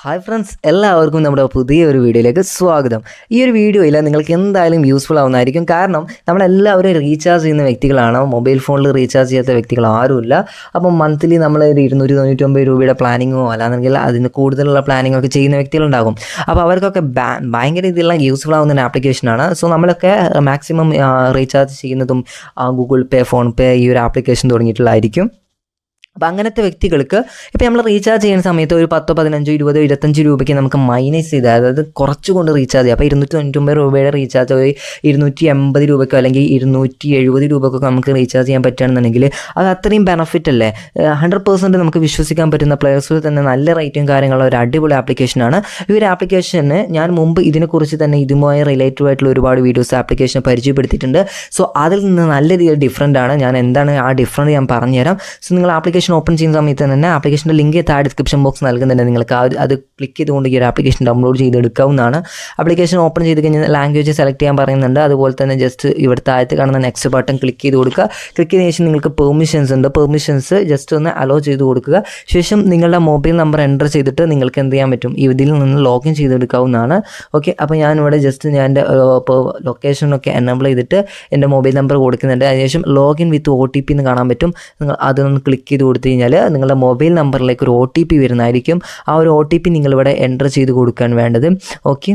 Hi friends, എല്ലാവർക്കും നമ്മുടെ പുതിയൊരു വീഡിയോയിലേക്ക് സ്വാഗതം. ഈ ഒരു വീഡിയോയിൽ നിങ്ങൾക്ക് എന്തായാലും യൂസ്ഫുൾ ആവുന്നതായിരിക്കും. കാരണം നമ്മളെല്ലാവരും റീചാർജ് ചെയ്യുന്ന വ്യക്തികളാണ്. മൊബൈൽ ഫോണിൽ റീചാർജ് ചെയ്യാത്ത വ്യക്തികൾ ആരുമില്ല. അപ്പം മന്ത്ലി നമ്മൾ ഒരു 299 രൂപയുടെ പ്ലാനിങ്ങോ അല്ലാന്നെങ്കിൽ അതിന് കൂടുതലുള്ള പ്ലാനിങ്ങോ ഒക്കെ ചെയ്യുന്ന വ്യക്തികളുണ്ടാകും. അപ്പോൾ അവർക്കൊക്കെ ഭയങ്കര രീതിയിലുള്ള യൂസ്ഫുൾ ആവുന്ന ഒരു ആപ്ലിക്കേഷനാണ്. സോ നമ്മളൊക്കെ മാക്സിമം റീചാർജ് ചെയ്യുന്നതും ഗൂഗിൾ പേ, ഫോൺ പേ ഈ ഒരു ആപ്ലിക്കേഷൻ തുടങ്ങിയിട്ടുള്ളതായിരിക്കും. അപ്പോൾ അങ്ങനത്തെ വ്യക്തികൾക്ക് ഇപ്പോൾ നമ്മൾ റീചാർജ് ചെയ്യുന്ന സമയത്ത് ഒരു 10, 15, 20, 25 രൂപയ്ക്ക് നമുക്ക് മൈനസ് ചെയ്ത്, അതായത് കുറച്ചുകൊണ്ട് റീചാർജ് ചെയ്യാം. അപ്പോൾ 299 രൂപയുടെ റീചാർജ് ഒരു 280 രൂപയ്ക്കോ അല്ലെങ്കിൽ 270 രൂപയ്ക്കൊക്കെ നമുക്ക് റീചാർജ് ചെയ്യാൻ പറ്റുകയാണെന്നുണ്ടെങ്കിൽ അത് അത്രയും ബെനിഫിറ്റ് അല്ലേ. 100% നമുക്ക് വിശ്വസിക്കാൻ പറ്റുന്ന പ്ലേയേഴ്സിൽ തന്നെ നല്ല റേറ്റും കാര്യങ്ങളുള്ള ഒരു അടിപൊളി ആപ്ലിക്കേഷനാണ്. ഈ ഒരു ആപ്ലിക്കേഷന് ഞാൻ മുമ്പ് ഇതിനെക്കുറിച്ച് തന്നെ ഇതുമായി റിലേറ്റഡ് ആയിട്ടുള്ള ഒരുപാട് വീഡിയോസ് ആപ്ലിക്കേഷൻ പരിചയപ്പെടുത്തിയിട്ടുണ്ട്. സോ അതിൽ നിന്ന് നല്ല രീതിയിൽ ഡിഫറൻ്റ് ആണ്. ഞാൻ എന്താണ് ആ ഡിഫറൻറ്റ് ഞാൻ പറഞ്ഞുതരാം. സോ നിങ്ങൾ ആപ്ലിക്കേഷൻ ഓപ്പൺ ചെയ്യുന്ന സമയത്ത് തന്നെ ആപ്ലിക്കേഷൻ്റെ ലിങ്ക് താഴെ ഡിസ്ക്രിപ്ഷൻ ബോക്സ് നൽകുന്നുണ്ട്. നിങ്ങൾക്ക് അത് ക്ലിക്ക് ചെയ്തുകൊണ്ട് ഈ ഒരു ആപ്ലിക്കേഷൻ ഡൗൺലോഡ് ചെയ്തെടുക്കാവുന്നതാണ്. ആപ്ലിക്കേഷൻ ഓപ്പൺ ചെയ്ത് കഴിഞ്ഞാൽ ലാംഗ്വേജ് സെലക്ട് ചെയ്യാൻ പറയുന്നുണ്ട്. അതുപോലെ തന്നെ ജസ്റ്റ് ഇവിടെ താഴത്ത് കാണുന്ന നെക്സ്റ്റ് ബട്ടൺ ക്ലിക്ക് ചെയ്ത് കൊടുക്കുക. ക്ലിക്ക് ചെയ്തതിന് ശേഷം നിങ്ങൾക്ക് പെർമിഷൻസ് ഉണ്ട്. പെർമിഷൻസ് ജസ്റ്റ് ഒന്ന് അലോ ചെയ്ത് കൊടുക്കുക. ശേഷം നിങ്ങളുടെ മൊബൈൽ നമ്പർ എൻ്റർ ചെയ്തിട്ട് നിങ്ങൾക്ക് എന്ത് ചെയ്യാൻ പറ്റും, ഇതിൽ നിന്ന് ലോഗിൻ ചെയ്തെടുക്കാവുന്നതാണ്. ഓക്കെ, അപ്പോൾ ഞാനിവിടെ ജസ്റ്റ് ഞാൻ എൻ്റെ ലൊക്കേഷനൊക്കെ എനേബിൾ ചെയ്തിട്ട് എൻ്റെ മൊബൈൽ നമ്പർ കൊടുക്കുന്നുണ്ട്. അതിനുശേഷം ലോഗിൻ വിത്ത് OTP എന്ന് കാണാൻ പറ്റും. നിങ്ങൾ അതൊന്ന് ക്ലിക്ക് ചെയ്ത് കൊടുത്തു കഴിഞ്ഞാൽ നിങ്ങളുടെ മൊബൈൽ നമ്പറിലേക്ക് ഒരു OTP വരുന്നതായിരിക്കും. ആ ഒരു OTP നിങ്ങളിവിടെ എൻ്റർ ചെയ്ത് കൊടുക്കാൻ വേണ്ടത്. ഓക്കെ,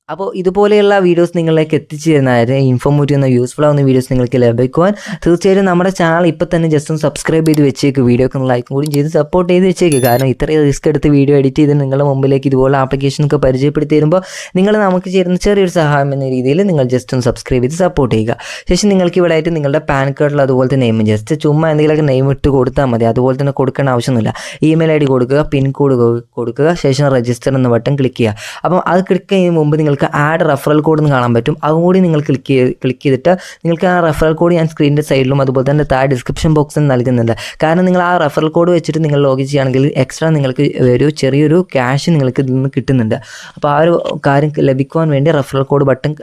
അപ്പോൾ ഇതുപോലെയുള്ള വീഡിയോസ് നിങ്ങളിലേക്ക് എത്തിച്ചു തരുന്നതായത് ഇൻഫോർമേറ്റീവ് എന്ന യൂസ്ഫുൾ ആവുന്ന വീഡിയോസ് നിങ്ങൾക്ക് ലഭിക്കുവാൻ തീർച്ചയായും നമ്മുടെ ചാനൽ ഇപ്പോൾ തന്നെ ജസ്റ്റ് ഒന്ന് സബ്സ്ക്രൈബ് ചെയ്ത് വെച്ചേക്ക്. വീഡിയോക്ക് ഒന്ന് ലൈക്കും കൂടി ചെയ്ത് സപ്പോർട്ട് ചെയ്ത് വെച്ചേക്ക്. കാരണം ഇത്രയും റിസ്ക് എടുത്ത് വീഡിയോ എഡിറ്റ് ചെയ്ത് നിങ്ങളുടെ മുമ്പിലേക്ക് ഇതുപോലെ ആപ്ലിക്കേഷനൊക്കെ പരിചയപ്പെടുത്തി തരുമ്പോൾ നിങ്ങൾ നമുക്ക് ചേരുന്ന ചെറിയൊരു സഹായം എന്ന രീതിയിൽ നിങ്ങൾ ജസ്റ്റ് ഒന്ന് സബ്സ്ക്രൈബ് ചെയ്ത് സപ്പോർട്ട് ചെയ്യുക. ശേഷം നിങ്ങൾക്ക് ഇവിടെ ആയിട്ട് നിങ്ങളുടെ പാൻ കാർഡിൽ അതുപോലത്തെ നെയിം ജസ്റ്റ് ചുമ്മാ എന്തെങ്കിലുമൊക്കെ നെയിം ഇട്ട് കൊടുത്താൽ മതി. അതുപോലെ തന്നെ കൊടുക്കേണ്ട ആവശ്യമൊന്നുമില്ല. ഇമെയിൽ ID കൊടുക്കുക, പിൻ കോഡ് കൊടുക്കുക, ശേഷം രജിസ്റ്റർ എന്ന ബട്ടൺ ക്ലിക്ക് ചെയ്യുക. അപ്പം അത് ക്ലിക്ക് ചെയ്യുന്ന മുമ്പ് നിങ്ങൾക്ക് ആഡ് റെഫറൽ കോഡ് എന്ന് കാണാൻ പറ്റും. അതുകൂടി നിങ്ങൾ ക്ലിക്ക് ചെയ്തിട്ട് നിങ്ങൾക്ക് ആ റെഫറൽ കോഡ് ഞാൻ സ്ക്രീനിൻ്റെ സൈഡിലും അതുപോലെ തന്നെ താഴെ ഡിസ്ക്രിപ്ഷൻ ബോക്സിൽ നൽകുന്നുണ്ട്. കാരണം നിങ്ങൾ ആ റെഫറൽ കോഡ് വെച്ചിട്ട് നിങ്ങൾ ലോഗിൻ ചെയ്യുകയാണെങ്കിൽ എക്സ്ട്രാ നിങ്ങൾക്ക് ഒരു ചെറിയൊരു ക്യാഷ് നിങ്ങൾക്ക് ഇതിൽ നിന്ന് കിട്ടുന്നുണ്ട്. അപ്പോൾ ആ ഒരു കാര്യം ലഭിക്കുവാൻ വേണ്ടി റെഫറൽ കോഡ് ബട്ടൺ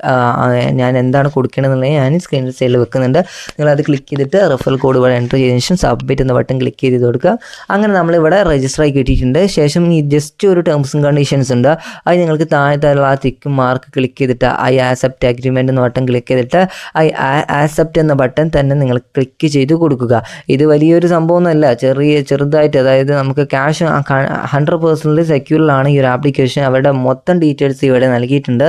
ഞാൻ എന്താണ് കൊടുക്കണമെന്നുള്ളത് ഞാൻ സ്ക്രീനിൻ്റെ സൈഡിൽ വെക്കുന്നുണ്ട്. നിങ്ങളത് ക്ലിക്ക് ചെയ്തിട്ട് റെഫറൽ കോഡ് ഇവിടെ എൻ്റർ ചെയ്തതിനു ശേഷം സബ്മിറ്റ് എന്ന ബട്ടൺ ക്ലിക്ക് ചെയ്ത് കൊടുക്കുക. അങ്ങനെ നമ്മളിവിടെ രജിസ്റ്റർ ആയി കിട്ടിയിട്ടുണ്ട്. ശേഷം ഈ ജസ്റ്റ് ഒരു ടേംസ് ആൻഡ് കണ്ടീഷൻസ് ഉണ്ട്. അത് നിങ്ങൾക്ക് താഴത്തുള്ള ആ ടിക്ക് മാർക്ക് ക്ലിക്ക് ചെയ്തിട്ട് ഐ ആക്സെപ്റ്റ് അഗ്രിമെൻ്റ് എന്ന ബട്ടൺ ക്ലിക്ക് ചെയ്തിട്ട് ഐ ആക്സെപ്റ്റ് എന്ന ബട്ടൺ തന്നെ നിങ്ങൾ ക്ലിക്ക് ചെയ്ത് കൊടുക്കുക. ഇത് വലിയൊരു സംഭവമൊന്നുമല്ല, ചെറുതായിട്ട്, അതായത് നമുക്ക് ക്യാഷ് 100% സെക്യൂറിലാണ് ഈ ഒരു ആപ്ലിക്കേഷൻ. അവരുടെ മൊത്തം ഡീറ്റെയിൽസ് ഇവിടെ നൽകിയിട്ടുണ്ട്.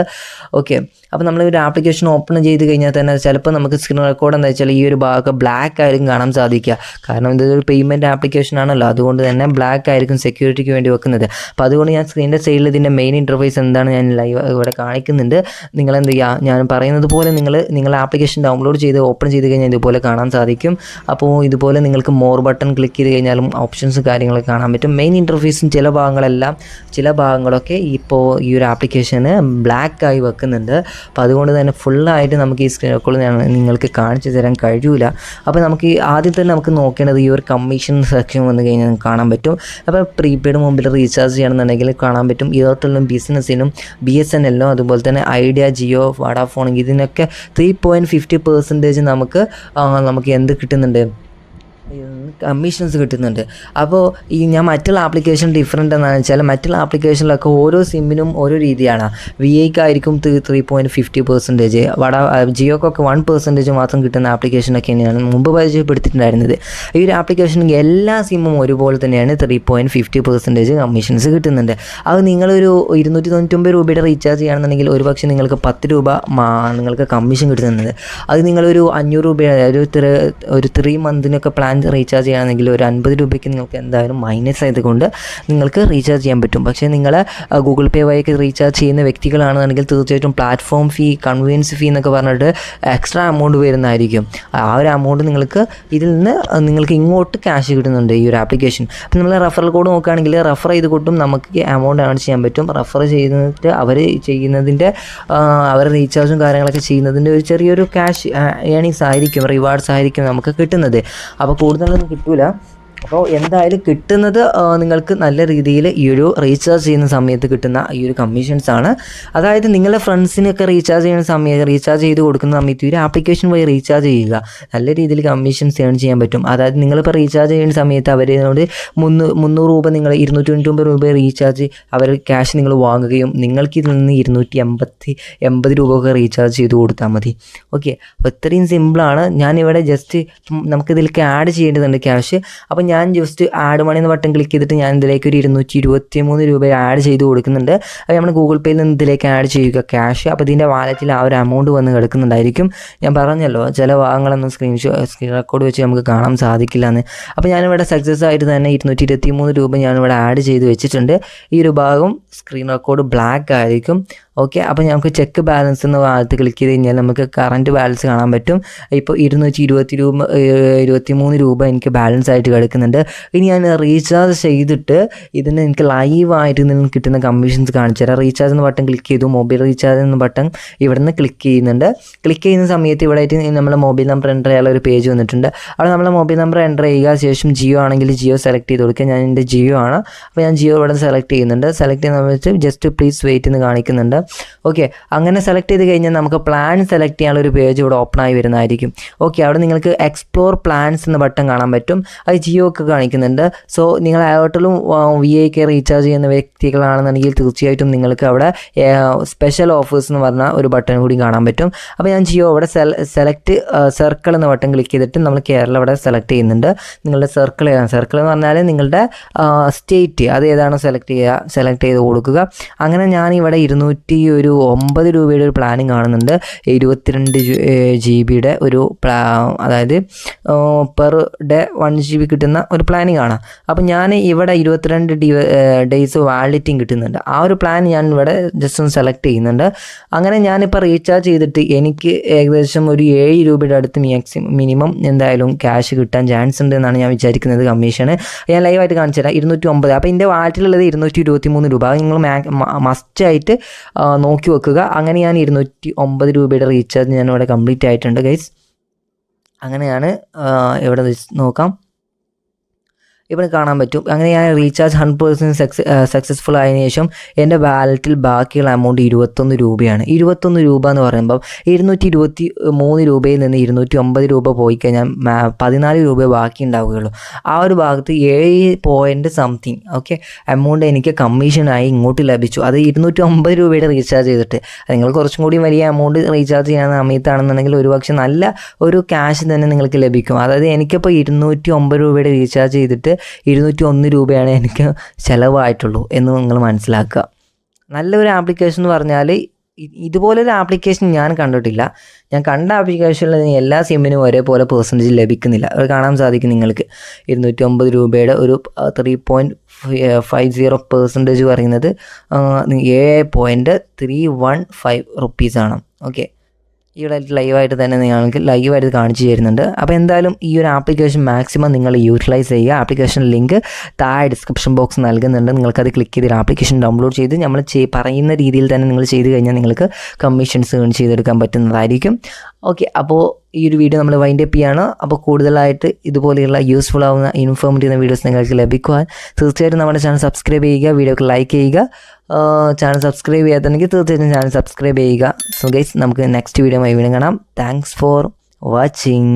ഓക്കെ, അപ്പോൾ നമ്മൾ ഒരു ആപ്ലിക്കേഷൻ ഓപ്പൺ ചെയ്ത് കഴിഞ്ഞാൽ തന്നെ ചിലപ്പോൾ നമുക്ക് സ്ക്രീൻ റെക്കോർഡ് എന്താ വെച്ചാൽ ഈ ഒരു ഭാഗം ബ്ലാക്ക് ആയിരിക്കും കാണാൻ സാധിക്കുക. കാരണം ഇതൊരു പേയ്മെൻറ്റ് ആപ്ലിക്കേഷൻ ആണല്ലോ, അതുകൊണ്ട് തന്നെ ബ്ലാക്ക് ആയിരിക്കും സെക്യൂരിറ്റിക്ക് വേണ്ടി വെക്കുന്നത്. അപ്പോൾ അതുകൊണ്ട് ഞാൻ സ്ക്രീനിൻ്റെ സൈഡിൽ ഇതിൻ്റെ മെയിൻ ഇൻ്റർഫേസ് എന്താണ് ഞാൻ ലൈവ് ഇവിടെ കാണിക്കുന്നുണ്ട്. നിങ്ങൾ എന്ത് ചെയ്യുക, ഞാൻ പറയുന്നത് പോലെ നിങ്ങൾ ആപ്ലിക്കേഷൻ ഡൗൺലോഡ് ചെയ്ത് ഓപ്പൺ ചെയ്ത് കഴിഞ്ഞാൽ ഇതുപോലെ കാണാൻ സാധിക്കും. അപ്പോൾ ഇതുപോലെ നിങ്ങൾക്ക് മോർ ബട്ടൺ ക്ലിക്ക് ചെയ്ത് കഴിഞ്ഞാലും ഓപ്ഷൻസ് കാര്യങ്ങളൊക്കെ കാണാൻ പറ്റും. മെയിൻ ഇൻ്റർഫേസും ചില ഭാഗങ്ങളൊക്കെ ഇപ്പോൾ ഈ ഒരു ആപ്ലിക്കേഷന് ബ്ലാക്കായി വെക്കുന്നുണ്ട്. അപ്പോൾ അതുകൊണ്ട് തന്നെ ഫുള്ളായിട്ട് നമുക്ക് ഈ സ്ക്രീൻ റെക്കോർഡ് നിങ്ങൾക്ക് കാണിച്ചു തരാൻ കഴിയില്ല. അപ്പോൾ നമുക്ക് ആദ്യം തന്നെ നമുക്ക് നോക്കേണ്ടത് ഈ ഒരു കമ്മീഷൻ സെക്ഷൻ വന്നു കഴിഞ്ഞാൽ നമുക്ക് കാണാൻ പറ്റും. അപ്പോൾ പ്രീപെയ്ഡ് മൊബൈൽ റീചാർജ് ചെയ്യണമെന്നുണ്ടെങ്കിൽ കാണാൻ പറ്റും. എയർടെല്ലിനും ബിസിനസ്സിനും BSNL അതുപോലെ തന്നെ ഐഡിയ, ജിയോ, വോഡാഫോൺ ഇതിനൊക്കെ 3.50% നമുക്ക് എന്ത് കിട്ടുന്നുണ്ട്, കമ്മീഷൻസ് കിട്ടുന്നുണ്ട്. അപ്പോൾ ഞാൻ മറ്റുള്ള ആപ്ലിക്കേഷൻ ഡിഫറെൻ്റ് എന്താണെന്ന് വെച്ചാൽ മറ്റുള്ള ആപ്ലിക്കേഷനിലൊക്കെ ഓരോ സിമ്മിനും ഓരോ രീതിയാണ്. VIക്കായിരിക്കും 3.50%, ജിയോക്കൊക്കെ 1% മാത്രം കിട്ടുന്ന ആപ്ലിക്കേഷനൊക്കെ തന്നെയാണ് മുമ്പ് പരിചയപ്പെടുത്തിയിട്ടുണ്ടായിരുന്നത്. ഈ ഒരു ആപ്ലിക്കേഷൻ എല്ലാ സിമ്മും ഒരുപോലെ തന്നെയാണ് 3.50% കമ്മീഷൻസ് കിട്ടുന്നുണ്ട്. അത് നിങ്ങളൊരു 299 രൂപയുടെ റീചാർജ് ചെയ്യുകയാണെന്നുണ്ടെങ്കിൽ ഒരുപക്ഷെ നിങ്ങൾക്ക് 10 രൂപ നിങ്ങൾക്ക് കമ്മീഷൻ കിട്ടുന്നുണ്ട്. അത് നിങ്ങളൊരു 500 രൂപയുടെ ഒരു 3 മന്തിനൊക്കെ പ്ലാൻ റീചാർജ് ചെയ്യുകയാണെങ്കിൽ ഒരു 50 രൂപയ്ക്ക് നിങ്ങൾക്ക് എന്തായാലും മൈനസ് ആയതുകൊണ്ട് നിങ്ങൾക്ക് റീചാർജ് ചെയ്യാൻ പറ്റും. പക്ഷേ നിങ്ങൾ ഗൂഗിൾ പേ വഴിയൊക്കെ റീചാർജ് ചെയ്യുന്ന വ്യക്തികളാണെന്നുണ്ടെങ്കിൽ തീർച്ചയായിട്ടും പ്ലാറ്റ്ഫോം ഫീ, കൺവീനിയൻസ് ഫീ എന്നൊക്കെ പറഞ്ഞിട്ട് എക്സ്ട്രാ എമൗണ്ട് വരുന്നതായിരിക്കും. ആ ഒരു എമൗണ്ട് ഇതിൽ നിന്ന് നിങ്ങൾക്ക് ഇങ്ങോട്ട് ക്യാഷ് കിട്ടുന്നുണ്ട് ഈ ഒരു ആപ്ലിക്കേഷൻ. അപ്പോൾ നമ്മൾ റെഫറൽ കോഡ് നോക്കുകയാണെങ്കിൽ റെഫർ ചെയ്ത് കൊണ്ടും നമുക്ക് എമൗണ്ട് ഏൺ ചെയ്യാൻ പറ്റും. റെഫർ ചെയ്തിട്ട് അവർ റീചാർജും കാര്യങ്ങളൊക്കെ ചെയ്യുന്നതിൻ്റെ ഒരു ചെറിയൊരു ക്യാഷ് ഏണിങ്സ് ആയിരിക്കും, റിവാർഡ്സ് ആയിരിക്കും നമുക്ക് കിട്ടുന്നത്. അപ്പോൾ കൂടുതലൊന്നും കിട്ടില്ല. അപ്പോൾ എന്തായാലും കിട്ടുന്നത് നിങ്ങൾക്ക് നല്ല രീതിയിൽ ഈ ഒരു റീചാർജ് ചെയ്യുന്ന സമയത്ത് കിട്ടുന്ന ഈ ഒരു കമ്മീഷൻസാണ്. അതായത് നിങ്ങളുടെ ഫ്രണ്ട്സിനൊക്കെ റീചാർജ് ചെയ്യുന്ന സമയത്ത് റീചാർജ് ചെയ്ത് കൊടുക്കുന്ന സമയത്ത് ഈ ഒരു ആപ്ലിക്കേഷൻ വഴി റീചാർജ് ചെയ്യുക. നല്ല രീതിയിൽ കമ്മീഷൻസ് ഏൺ ചെയ്യാൻ പറ്റും. അതായത് നിങ്ങളിപ്പോൾ റീചാർജ് ചെയ്യുന്ന സമയത്ത് അവരോട് 300 രൂപ നിങ്ങൾ 299 രൂപ റീചാർജ് അവർ ക്യാഷ് നിങ്ങൾ വാങ്ങുകയും നിങ്ങൾക്ക് ഇതിൽ നിന്ന് 280 രൂപ ഒക്കെ റീചാർജ് ചെയ്ത് കൊടുത്താൽ മതി. ഓക്കെ, അപ്പോൾ ഇത്രയും സിമ്പിളാണ്. ഞാനിവിടെ ജസ്റ്റ് നമുക്കിതിലേക്ക് ആഡ് ചെയ്യേണ്ടതുണ്ട് ക്യാഷ്. അപ്പോൾ ഞാൻ ജസ്റ്റ് ആഡ് മണി എന്ന ബട്ടൺ ക്ലിക്ക് ചെയ്തിട്ട് ഞാൻ ഇതിലേക്ക് ഒരു 223 രൂപ ആഡ് ചെയ്ത് കൊടുക്കുന്നുണ്ട്. അപ്പോൾ നമ്മൾ ഗൂഗിൾ പേയിൽ നിന്ന് ഇതിലേക്ക് ആഡ് ചെയ്യുക ക്യാഷ്. അപ്പോൾ ഇതിൻ്റെ വാലറ്റിൽ ആ ഒരു എമൗണ്ട് വന്ന് കിടക്കുന്നുണ്ടായിരിക്കും. ഞാൻ പറഞ്ഞല്ലോ ചില ഭാഗങ്ങളൊന്നും സ്ക്രീൻ റെക്കോർഡ് വെച്ച് നമുക്ക് കാണാൻ സാധിക്കില്ല എന്ന്. അപ്പോൾ ഞാനിവിടെ സക്സസ് ആയിട്ട് തന്നെ 223 രൂപ ഞാനിവിടെ ആഡ് ചെയ്ത് വെച്ചിട്ടുണ്ട്. ഈ ഒരു ഭാഗം സ്ക്രീൻ റെക്കോർഡ് ബ്ലാക്ക് ആയിരിക്കും. ഓക്കെ, അപ്പോൾ നമുക്ക് ചെക്ക് ബാലൻസ് എന്ന ഭാഗത്ത് ക്ലിക്ക് ചെയ്ത് കഴിഞ്ഞാൽ നമുക്ക് കറൻറ്റ് ബാലൻസ് കാണാൻ പറ്റും. ഇപ്പോൾ 223 രൂപ എനിക്ക് ബാലൻസ് ആയിട്ട് കിടക്കുന്നുണ്ട്. ഇനി ഞാൻ റീചാർജ് ചെയ്തിട്ട് ഇതിന് എനിക്ക് ലൈവായിട്ട് നിന്ന് കിട്ടുന്ന കമ്മീഷൻസ് കാണിച്ചു തരാം. റീചാർജ് എന്ന ബട്ടൺ ക്ലിക്ക് ചെയ്തു. മൊബൈൽ റീചാർജ് എന്ന ബട്ടൺ ഇവിടെ നിന്ന് ക്ലിക്ക് ചെയ്യുന്നുണ്ട്. ക്ലിക്ക് ചെയ്യുന്ന സമയത്ത് ഇവിടെ ആയിട്ട് നമ്മളെ മൊബൈൽ നമ്പർ എൻ്റർ ചെയ്യാനുള്ള ഒരു പേജ് വന്നിട്ടുണ്ട്. അവിടെ നമ്മളെ മൊബൈൽ നമ്പർ എൻ്റർ ചെയ്യുക. ശേഷം ജിയോ ആണെങ്കിൽ ജിയോ സെലക്ട് ചെയ്ത് കൊടുക്കുക. ഞാൻ എൻ്റെ ജിയോ ആണ്. അപ്പോൾ ഞാൻ ജിയോ ഇവിടെ സെലക്ട് ചെയ്യുന്നുണ്ട്. സെലക്ട് ചെയ്യുന്ന സമയത്ത് ജസ്റ്റ് പ്ലീസ് വെയിറ്റ് എന്ന് കാണിക്കുന്നുണ്ട്. ഓക്കെ, അങ്ങനെ സെലക്ട് ചെയ്ത് കഴിഞ്ഞാൽ നമുക്ക് പ്ലാൻ സെലക്ട് ചെയ്യാനുള്ള ഒരു പേജ് ഇവിടെ ഓപ്പൺ ആയി വരുന്നതായിരിക്കും. ഓക്കെ, അവിടെ നിങ്ങൾക്ക് എക്സ്പ്ലോർ പ്ലാൻസ് എന്ന ബട്ടൺ കാണാൻ പറ്റും. അത് ജിയോ ഒക്കെ കാണിക്കുന്നുണ്ട്. സോ നിങ്ങൾ എയർടെലും VIK റീചാർജ് ചെയ്യുന്ന വ്യക്തികളാണെന്നുണ്ടെങ്കിൽ തീർച്ചയായിട്ടും നിങ്ങൾക്ക് അവിടെ സ്പെഷ്യൽ ഓഫേഴ്സ് എന്ന് പറഞ്ഞ ഒരു ബട്ടൺ കൂടി കാണാൻ പറ്റും. അപ്പോൾ ഞാൻ ജിയോ അവിടെ സെലക്ട് സർക്കിൾ എന്ന ബട്ടൺ ക്ലിക്ക് ചെയ്തിട്ട് നമ്മൾ കേരള ഇവിടെ സെലക്ട് ചെയ്യുന്നുണ്ട്. നിങ്ങളുടെ സർക്കിൾ ഏതാണ്? സർക്കിൾ എന്ന് പറഞ്ഞാൽ നിങ്ങളുടെ സ്റ്റേറ്റ് അത് ഏതാണോ സെലക്ട് ചെയ്ത് കൊടുക്കുക. അങ്ങനെ ഞാൻ ഇവിടെ 209 രൂപയുടെ ഒരു പ്ലാനിങ് കാണുന്നുണ്ട്. 22 GB ഒരു അതായത് പെർ ഡേ 1 GB കിട്ടുന്ന ഒരു പ്ലാനിങ് ആണ്. അപ്പോൾ ഞാൻ ഇവിടെ 22 ഡേയ്സ് വാലിഡിറ്റിയും കിട്ടുന്നുണ്ട്. ആ ഒരു പ്ലാൻ ഞാൻ ഇവിടെ ജസ്റ്റ് ഒന്ന് സെലക്ട് ചെയ്യുന്നുണ്ട്. അങ്ങനെ ഞാനിപ്പോൾ റീചാർജ് ചെയ്തിട്ട് എനിക്ക് ഏകദേശം ഒരു 7 രൂപയുടെ അടുത്ത് മിനിമം എന്തായാലും ക്യാഷ് കിട്ടാൻ ചാൻസ് ഉണ്ട് എന്നാണ് ഞാൻ വിചാരിക്കുന്നത്. കമ്മീഷന് ഞാൻ ലൈവായിട്ട് കാണിച്ചു തരാം. 209. അപ്പോൾ എൻ്റെ വാലറ്റിലുള്ളത് 223 രൂപ. അത് നിങ്ങൾ മസ്റ്റായിട്ട് നോക്കി വെക്കുക. അങ്ങനെ ഞാൻ 209 രൂപയുടെ റീചാർജ് ഞാൻ ഇവിടെ കംപ്ലീറ്റ് ആയിട്ടുണ്ട് ഗൈസ്. അങ്ങനെയാണ് ഇവിടെ നോക്കാം, ഇവിടെ കാണാൻ പറ്റും. അങ്ങനെ ഞാൻ റീചാർജ് 100% സക്സസ്ഫുൾ ആയതിനു ശേഷം എൻ്റെ വാലറ്റിൽ ബാക്കിയുള്ള എമൗണ്ട് 21 രൂപയാണ്. 21 രൂപ എന്ന് പറയുമ്പം 223 രൂപയിൽ നിന്ന് 209 രൂപ പോയി കഴിഞ്ഞാൽ 14 രൂപ ബാക്കി ഉണ്ടാവുകയുള്ളൂ. ആ ഒരു ഭാഗത്ത് 7 ഓക്കെ എമൗണ്ട് എനിക്ക് കമ്മീഷനായി ഇങ്ങോട്ട് ലഭിച്ചു. അത് 209 രൂപയുടെ റീചാർജ് ചെയ്തിട്ട്. നിങ്ങൾ കുറച്ചും കൂടി വലിയ എമൗണ്ട് റീചാർജ് ചെയ്യുന്ന സമയത്താണെന്നുണ്ടെങ്കിൽ ഒരുപക്ഷെ നല്ല ഒരു ക്യാഷ് തന്നെ നിങ്ങൾക്ക് ലഭിക്കും. അതായത് എനിക്കിപ്പോൾ 209 രൂപയുടെ റീചാർജ് ചെയ്തിട്ട് 201 രൂപയാണ് എനിക്ക് ചിലവായിട്ടുള്ളൂ എന്ന് നിങ്ങൾ മനസ്സിലാക്കുക. നല്ലൊരു ആപ്ലിക്കേഷൻ എന്ന് പറഞ്ഞാൽ ഇതുപോലൊരു ആപ്ലിക്കേഷൻ ഞാൻ കണ്ടിട്ടില്ല. ഞാൻ കണ്ട ആപ്ലിക്കേഷനിൽ എല്ലാ സിമ്മിനും ഒരേപോലെ പെർസെൻറ്റേജ് ലഭിക്കുന്നില്ല. അത് കാണാൻ സാധിക്കും നിങ്ങൾക്ക്. 209 രൂപയുടെ ഒരു 3.50% പറയുന്നത് 7.315 റുപ്പീസാണ്. ഓക്കെ, ഇവിടെ ലൈവായിട്ട് തന്നെ നിങ്ങൾക്ക് ലൈവായിട്ട് കാണിച്ചു തരുന്നുണ്ട്. അപ്പോൾ എന്തായാലും ഈ ഒരു ആപ്ലിക്കേഷൻ മാക്സിമം നിങ്ങൾ യൂട്ടിലൈസ് ചെയ്യുക. ആപ്ലിക്കേഷൻ ലിങ്ക് താഴെ ഡിസ്ക്രിപ്ഷൻ ബോക്സ് നൽകുന്നുണ്ട്. നിങ്ങൾക്കത് ക്ലിക്ക് ചെയ്ത് ആപ്ലിക്കേഷൻ ഡൗൺലോഡ് ചെയ്ത് നമ്മൾ പറയുന്ന രീതിയിൽ തന്നെ നിങ്ങൾ ചെയ്ത് കഴിഞ്ഞാൽ നിങ്ങൾക്ക് കമ്മീഷൻസ് ഏൺ ചെയ്തെടുക്കാൻ പറ്റുന്നതായിരിക്കും. ഓക്കെ, അപ്പോൾ ഈ ഒരു വീഡിയോ നമ്മൾ വൈൻഡ് അപ്പ് ചെയ്യാണ്. അപ്പോൾ കൂടുതലായിട്ട് ഇതുപോലെയുള്ള യൂസ്ഫുൾ ആവുന്ന ഇൻഫോർമേറ്റീവ് ചെയ്യുന്ന വീഡിയോസ് നിങ്ങൾക്ക് ലഭിക്കുവാൻ തീർച്ചയായിട്ടും നമ്മുടെ ചാനൽ സബ്സ്ക്രൈബ് ചെയ്യുക, വീഡിയോക്ക് ലൈക്ക് ചെയ്യുക. ചാനൽ സബ്സ്ക്രൈബ് ചെയ്യാത്തുണ്ടെങ്കിൽ തീർച്ചയായിട്ടും ചാനൽ സബ്സ്ക്രൈബ് ചെയ്യുക. സോ ഗൈസ്, നമുക്ക് നെക്സ്റ്റ് വീഡിയോ വീണ്ടും കാണാം. Thanks for watching.